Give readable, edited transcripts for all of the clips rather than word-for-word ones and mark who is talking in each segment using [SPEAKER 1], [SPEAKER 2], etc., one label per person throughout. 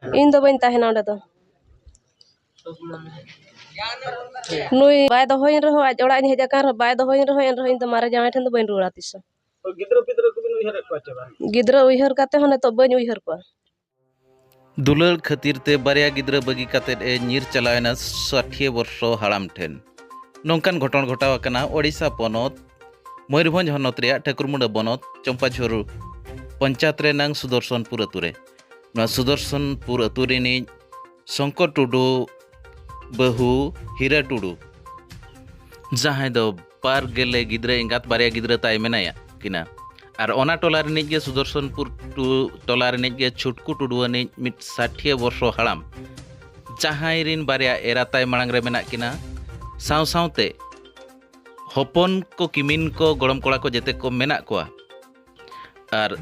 [SPEAKER 1] इन दो बइन ताहेना ओंडे दो नुई बाय दोहोइन रहो आज ओड़ा हेज आकान रहो बाय दोहोइन रहो एन रहो इन दो मारे जामाई ठेन दो बइन रुवाड़ा तिस
[SPEAKER 2] गिद्रो पिद्रो को बिन उयहर को चे बान
[SPEAKER 1] गिद्रा उयहर काते होने तो बइन उयहर को
[SPEAKER 3] दुलर खातिर ते बारिया गिद्रा बगी काते ए नीर चलायना 60 वर्ष हाड़ाम ठेन नौकान घटन घटाव कना ओडिशा पनत मयूरभंज हनत रे ठाकुरमुंडा बनत चंपाझोर पंचायत रे नांग सुदर्शनपुर अतुरे सुदर्शनपुर अतुरे नि शंकर टुडू बहु हीरा टुडू जहां दो पार गेले गिद्रा एंगात बारिया गिद्रा ताय मेनाया किना और ओना टोला रिनिज गे सुदर्शनपुर टोला रिनिज गे छुटकू टुडू नि मिट 60 वर्ष हाड़ाम जहां रिन बारिया एरा ताय मांग रे मेना किना साव सावते हपन को किमिन को गड़म कोड़ा को जेते को मेना कोआ और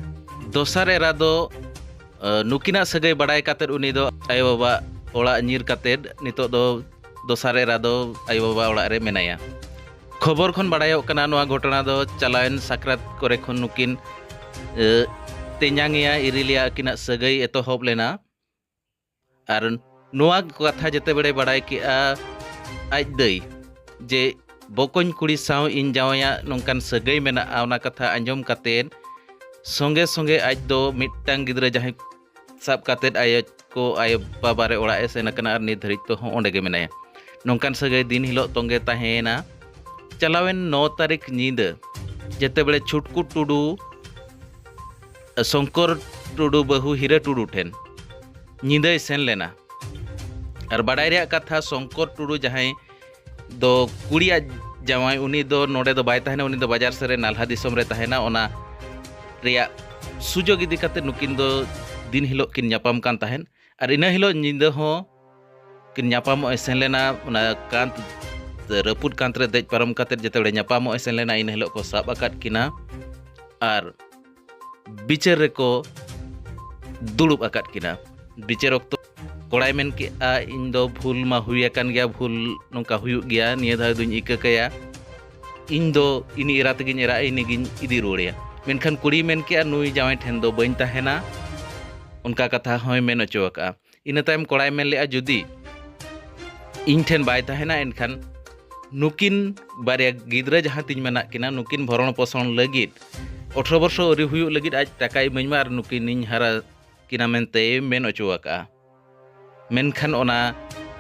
[SPEAKER 3] दोसार एरा दो नुकिना सगै बड़ाय कातेर उनी दो आयो बाबा ओड़ा नीर कातेर नितो दो दोसार एरा दो आयो बाबा ओड़ा रे मेनाया खबर खन बड़ायोग कना नोआ घटना दो चलायन साक्रात करे खन नुकिन तेंजांगिया इरिलिया किना सगै एतोहब लेना और नोआ कथा जेते बेड़े बड़ाय कि आज दै जे बकन कुड़ी साव इन जावया नोंकान सगै मेना ओना कथा आंजम कातेन संगे संगे आज दो मिट्टांग गिद्रा जहां साब कातेद आय को आय बाबा रे ओड़ा एसेन कना और नित धरित तो ओंडे गे मेनाया नोंकान सगै दिन हिलो तोंगे ताहेना चलावेन 9 तारीख नींद जेते बेड़े छुटकू टुडू शंकर टुडू बहु हीरा टुडू ठेन नींद सेन लेना और बाडाय रे कथा शंकर टुडू जहां दो कुड़िया जावाई उनी दो नोडे दो बाय ताहेना उनी दो बाजार सरे नालहा दिसम रे ताहेना ओना रेया सुजोग इदी काते नुकिन दो दिन हिलो किन न्यापाम कान ताहेन और इना हिलो नींद हो किन न्यापाम सेन लेना ओना कांत रपुद कांत रे देज पारम काते जेते बेड़े न्यापाम सेन लेना इन हिलो को साब आकाद किना और बिचार रे को दुड़ुब आकाद किना बिचार वक्त कोड़ाय मेन के इन दो भूल मा हुई अकान गया भूल नोंका हुयुग गया निया धा दुñ इका कया इन दो इनी एरा तगिन एरा इनिगिन इदी रोड़िया मेनखान कुड़ी मेन के नुई जावाई ठेन दो बइन ताहेना उनका कथा होय मेन अचोका इन तायम कोड़ाय मेन लेआ जुदी इन ठेन बाय ताहेना एनखान नुकिन बारिया गिद्रा जहां तिन मेना किना नुकिन भरण पोषण लगित 18 वर्ष अरि हुयुग लगित आज टाका इमाइमा और नुकिन इन हारा किना मेनते मेन अचोका मेनखान ओना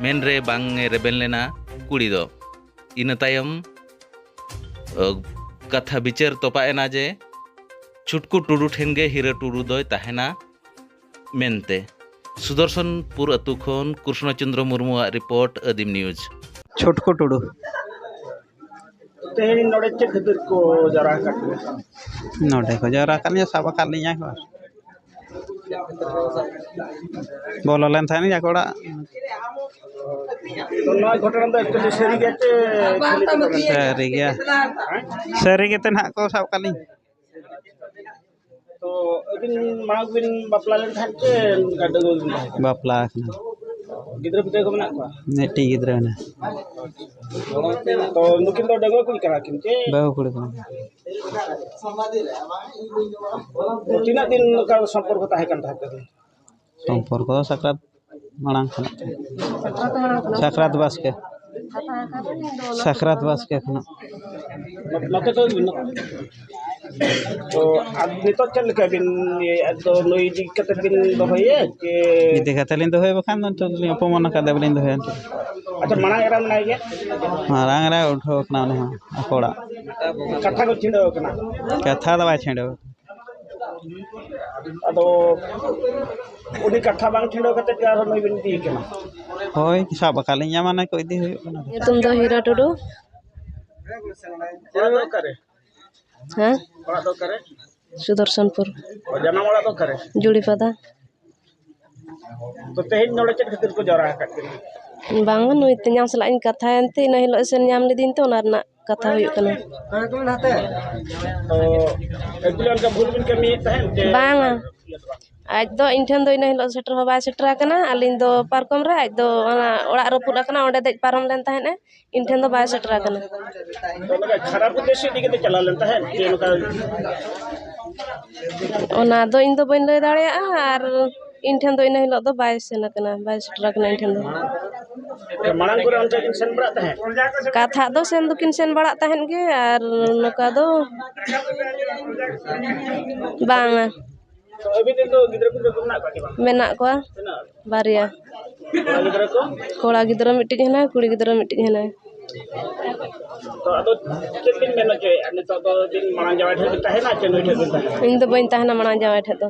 [SPEAKER 3] मेन रे बांग रेबेन लेना कुड़ी दो इन तायम कथा बिचार तोपाएना जे छुटकू टुडू ठेन गे हीरा टुडू दोय ताहेना मेनते सुदर्शनपुर अतु खन कृष्णचंद्र मुर्मू रिपोर्ट आदिम न्यूज
[SPEAKER 4] छुटकू टुडू
[SPEAKER 2] तेहनी नोडे चे खतिर को जरा काट
[SPEAKER 4] नोडे को जरा कालिया साबा कालिया को बोलो लेन थानी जाकोड़ा
[SPEAKER 2] तो नोय घटना दो एक्चुअली
[SPEAKER 4] सरी के तन को साब काली
[SPEAKER 2] तो अबिन माग बिन बापला लेन थान के गाडगो
[SPEAKER 4] बापला
[SPEAKER 2] गिद्रा पिते को मना को
[SPEAKER 4] नेटी गिद्रा ना
[SPEAKER 2] तो नुकिन दो डगो कुल करा किन के
[SPEAKER 4] बहु कुड़ी को
[SPEAKER 2] तीना दिन का संपर्क ताहे कान थाते
[SPEAKER 4] संपर्क सकरात मांग सकरात बास के खना
[SPEAKER 2] नते तो तो आज नितो चल के बिन ये तो नई दी कते बिन दोहये के
[SPEAKER 4] इदे कतलिन दोहय बखान तो अपमान का देबलिन दोहय
[SPEAKER 2] अच्छा मना एरा मनाय गया
[SPEAKER 4] मारांग रे उठो कना ने अकोड़ा
[SPEAKER 2] कथा को छिंडो कना
[SPEAKER 4] कथा दवा छेंडो
[SPEAKER 2] अदो उनी कथा बांग छिंडो कते के आरो नई बिन दी कना
[SPEAKER 4] होय साब कालिया माने को इदी होय कना
[SPEAKER 1] तुम दो हीरा टुडू
[SPEAKER 2] करे
[SPEAKER 1] हां
[SPEAKER 2] ओड़ा दो करे
[SPEAKER 1] सुदर्शनपुर
[SPEAKER 2] जन्म ओड़ा दो करे
[SPEAKER 1] जुड़ी पदा
[SPEAKER 2] तो तेहन नोडे चे खतिर को जरा काट के
[SPEAKER 1] बांग नुई तेंजां सला इन कथा एंते इन हिलो सेन ᱧᱟᱢ ᱞᱤᱫᱤᱧ ᱛᱚ ᱚᱱᱟ ᱨᱮᱱᱟᱜ कथा हुई कना
[SPEAKER 2] तो एक्चुअली उनका भूल बिन कमी तहन के
[SPEAKER 1] बांग आज दो इन ठन दो इन हिलो सेटर हो बाय सेटर कना अलिन दो पार्कम रे आज दो ओड़ा रपुद कना ओंडे देज पारम लेन ताहेन इन ठन दो बाय सेटर कना
[SPEAKER 2] तो लगा खराब उद्देश्य दिके चला लेन तहन के नुका
[SPEAKER 1] ओना दो इन दो बइन लय दाड़े आर इन ठेन दो इन हिलो दो बाय सेन कना बाय सेटर कना इन ठेन दो
[SPEAKER 2] मांग को अंत किन सेन बड़ा तहे
[SPEAKER 1] कथा दो सेन दो किन सेन बड़ा तहन गे आर नोका दो बांगा
[SPEAKER 2] तो अभी दिन तो गिद्र पिद्र को ना का
[SPEAKER 1] मेना को बारिया
[SPEAKER 2] गिद्र को
[SPEAKER 1] कोड़ा गिद्रो मिट्टी हेना कुड़ी गिद्रो मिट्टी हेना
[SPEAKER 2] तो अदो चेक दिन मेनो चे अनि तो दिन मांग जावे ठे तहे ना चे नोइ ठे दिन तहे
[SPEAKER 1] इन दो बइन तहना मणा जावे ठे दो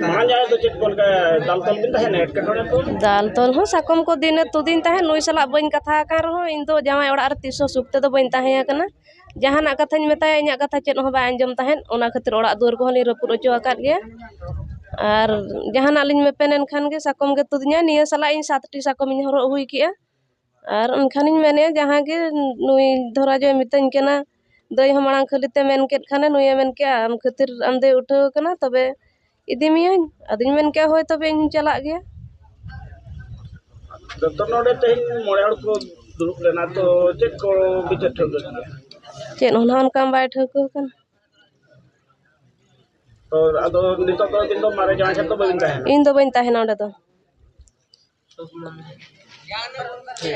[SPEAKER 2] मांग जावे तो चेक कोन का दाल तल दिन तहे ने एक कटोरे तो
[SPEAKER 1] दाल तोल हो साकम को दिन तु दिन तहे नुई सला बइन कथा का रहो इन दो जामाई ओड़ा रे तिसो सुक्ते दो बइन तहे कना जहाना कथाñ मेताया इᱧᱟ कथा चेद हो बा अंजम तहन ओना खातिर ओड़ा दुर को नि रपुर ओचो आकाद गया और जहाना लिन मेपेनेन खान गे साकम गे तुदिया निया सला इन 7टी साकम इन हरो हुई किया और उनखान इन मेने जहां गे नुई धरा जो मितन केना दई हो मांग खलिते मेन केत खाने नुई मेन के आम खातिर आम दे उठो कना तबे इदी मिया अदिन मेन के होय तबे इन चला गया
[SPEAKER 2] तो नोडे तहे मोरे हड़ को दुरुप लेना तो चेक को बिचे ठग
[SPEAKER 1] चेन होना उनका बाय ठको कन
[SPEAKER 2] तो अदो नितो तो दिन तो मारे जावे तो बइन तहे
[SPEAKER 1] इन दो बइन तहना ओडे दो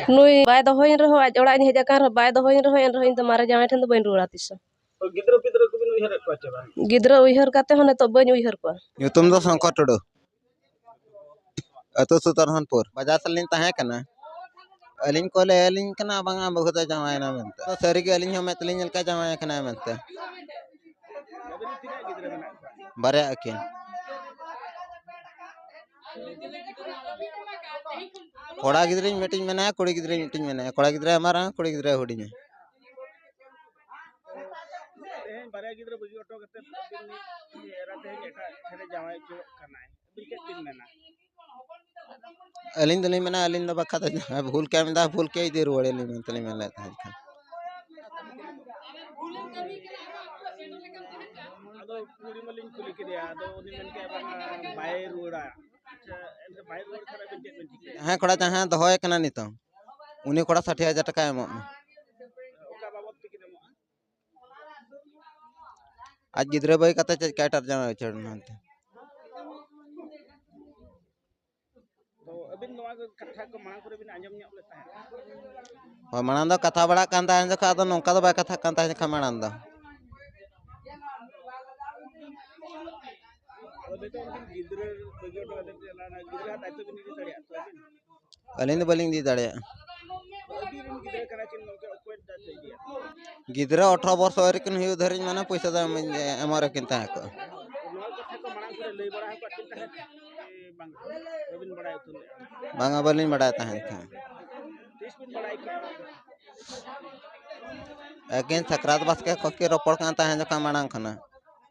[SPEAKER 1] नुई बाय दो होइन रहो आज ओड़ा हेजा का बाय दो होइन रहो एन रहो इन तो मारे जावे ठन दो बइन रुड़ा तिस
[SPEAKER 2] तो गिद्र पिद्र को बिन उहर को चबा
[SPEAKER 1] गिद्र उइहर काते होने तो बइन उइहर को
[SPEAKER 5] तुम दो शंकर टुडू अतो सुतरहनपुर बाजार सलिन तहे कना अलिन को ले अलिन कना बांगा बहुत जमाय ना मनते तो सरी के अलिन हम तलिन का जमाय कना मनते बारे अकिन कोड़ा गिद्रिन मीटिंग में ना कुड़ी गिद्रिन मीटिंग में ना कोड़ा गिद्रा हमारा कुड़ी गिद्रा हुडिने
[SPEAKER 2] बारे गिद्र बुझी ऑटो कते एरा ते एटा छरे जावे चो करना है बिके दिन में ना
[SPEAKER 5] अलिन दलिन में ना अलिन द बखा भूल के में दा भूल के दे रोड़े ले में तलिन में लेता है
[SPEAKER 2] अदो कुड़ी मलिन कुली के दिया अदो उनी मन के बाय रोड़ा अच्छा एन बाय रोड खरा बिके बिके
[SPEAKER 5] हां कोड़ा जहां दहोय कना नितो उनी कोड़ा 60000 टका एमो
[SPEAKER 2] ओका बाबत के देमो
[SPEAKER 5] आज गिद्रे बई कते कैटर जमा चढ़नते
[SPEAKER 2] तो अबिन नवा कथा को मांग करे बिन आंजम न्या ले ताहे
[SPEAKER 5] हो मानंदा कथा बड़ा कांता है जका दो नोका दो बा कथा कांता है खमानंदा
[SPEAKER 2] अदो तो गिद्र बुझी ऑटो कते लाना गिद्र हाथ तो बिन दी तड़िया तो अबिन
[SPEAKER 5] अलिन बलिंग दी दाड़े
[SPEAKER 2] अबिन गिद्र कना चिन नोके ओकोय दा चाहिए
[SPEAKER 5] गिद्रा 18 वर्ष और किन हुई धरि माने पैसा दा एमर किन ता को
[SPEAKER 2] नवा कथा को मांग करे लई बड़ा को चिन ताहे बांग अबिन बड़ा उतुन
[SPEAKER 5] बांगा बलिन बड़ा ता है
[SPEAKER 2] तीस बिन बड़ा के
[SPEAKER 5] अगेन सकरात बस के कोके रोपड़ कांता है जका मांग खना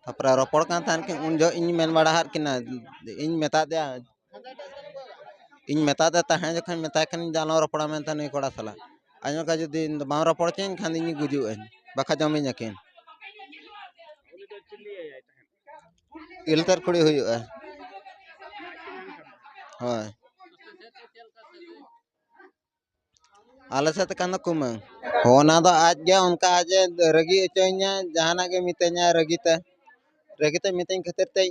[SPEAKER 5] अपरा रोपड़ कांता कि उन जो इन मेन बड़ा हार किना इन मेता दे इन मेता दे ता है जखन मेता खन जानो रोपड़ा में ता नहीं कोड़ा सला आयो का जदी बां रोपड़ चेन खान इन गुजु एन बखा जमी नकिन
[SPEAKER 2] उनी तो चिल्ली आय ताहे
[SPEAKER 5] इलतर कुड़ी हुई है हां आले से तकन कुमंग होना दो आज गे उनका आज रगी चोइना जहाना के मितेना रगीते मितेन खातिर ते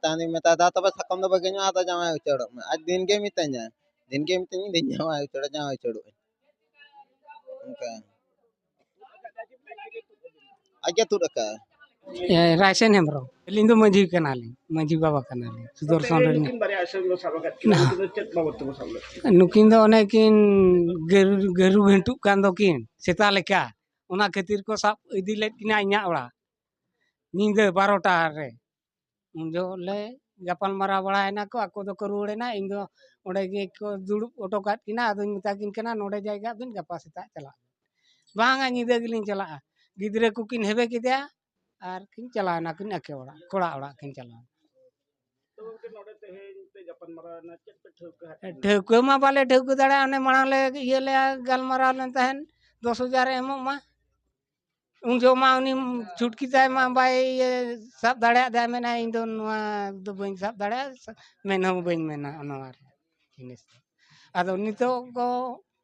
[SPEAKER 5] तानी मेता दा तब सकम दो बगेनो आता जामा उचड़ आज दिन के मितेना दिन जामा उचड़ उनका आगे तू रखा
[SPEAKER 6] रायसेन हेम्ब्रम अलिंग दो मंझी कनाली मंझी बाबा कनाली सुदर्शन रे
[SPEAKER 2] किन बारे आसन लो साबकत किन तो चेक बाबत तो साबले
[SPEAKER 6] नुकिन दो ओने किन गरु घंटू कान दो किन सेता लेका ओना खातिर को साब इदी ले किना इnya ओड़ा नींद 12टा रे उन जो ले गपाल मारा बड़ा है ना को आको दो करूड़े ना इन दो ओडे के को दुड़ुप ऑटो काट किना अदो मिता किन कना नोडे जायगा बिन गपा सेता चला बांगा नींद गिलिन चला गिदरे को किन हेबे किदा आर किन चला ना किन अके ओड़ा कोड़ा ओड़ा किन चला
[SPEAKER 2] तो के नोडे तहे ते गपन मारा ना चेक पे ठोक
[SPEAKER 6] ठेको मा बाले ठेको दाड़ा ओने मांग ले ये ले गलमारा लेन तहन 10000 एमो मा उन जो मा उनी छुटकी ताय मा बाय ये सब दाड़ा दा मेना इन दो नवा दो बइन सब दाड़ा मेन हो बइन मेना अनवार जिनिस आदो नितो को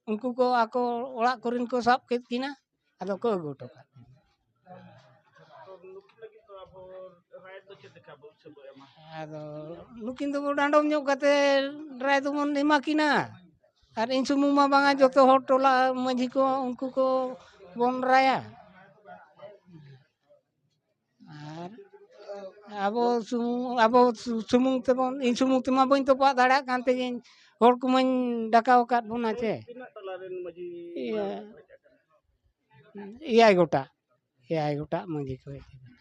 [SPEAKER 6] उनको को आको ओड़ा कोरिन को सब के किना आदो को गोटो का
[SPEAKER 2] तो लुक लगी तो अब राइट तो ᱪᱮᱫ ᱞᱮᱠᱟ ᱵᱚ ᱥᱮ ᱵᱚ ᱮᱢᱟ?
[SPEAKER 6] ᱟᱫᱚ ᱱᱩᱠᱤᱱ ᱫᱚ ᱰᱟᱸᱰᱚᱢ ᱧᱚᱜ ᱠᱟᱛᱮ ᱨᱟᱭ ᱫᱚᱵᱚᱱ ᱮᱢᱟ ᱠᱤᱱᱟ ᱟᱨ ᱤᱧ ᱥᱩᱢᱩᱝ ᱢᱟ ᱵᱟᱝᱟ ᱡᱚᱛᱚ ᱦᱚᱲ ᱴᱚᱞᱟ ᱢᱟᱺᱡᱷᱤ ko उनको को ᱵᱚᱱ ᱨᱟᱭᱟ ᱟᱨ ᱟᱵᱚ ᱥᱩᱢᱩᱝ ᱛᱮᱵᱚᱱ ᱤᱧ ᱥᱩᱢᱩᱝ ᱛᱮᱢᱟ ᱵᱟᱹᱧ ᱛᱚᱯᱟᱜ ᱫᱟᱲᱮᱭᱟᱜ ᱠᱟᱱ ᱛᱮᱜᱮᱧ ᱦᱚᱲ ᱠᱚᱢᱟᱧ ᱰᱟᱠᱟᱣ ᱟᱠᱟᱫ ᱵᱚᱱᱟ ᱪᱮ
[SPEAKER 2] ᱛᱤᱱᱟᱹᱜ ᱴᱚᱞᱟ ᱨᱮᱱ ᱢᱟᱺᱡᱷᱤ
[SPEAKER 6] ᱤᱭᱟᱹ
[SPEAKER 2] ᱠᱚ ᱦᱮᱡ ᱟᱠᱟᱱᱟ?
[SPEAKER 6] eyai ᱜᱚᱴᱟᱜ ᱢᱟᱺᱡᱷᱤ ᱠᱚ ᱦᱮᱡ ᱟᱠᱟᱱᱟ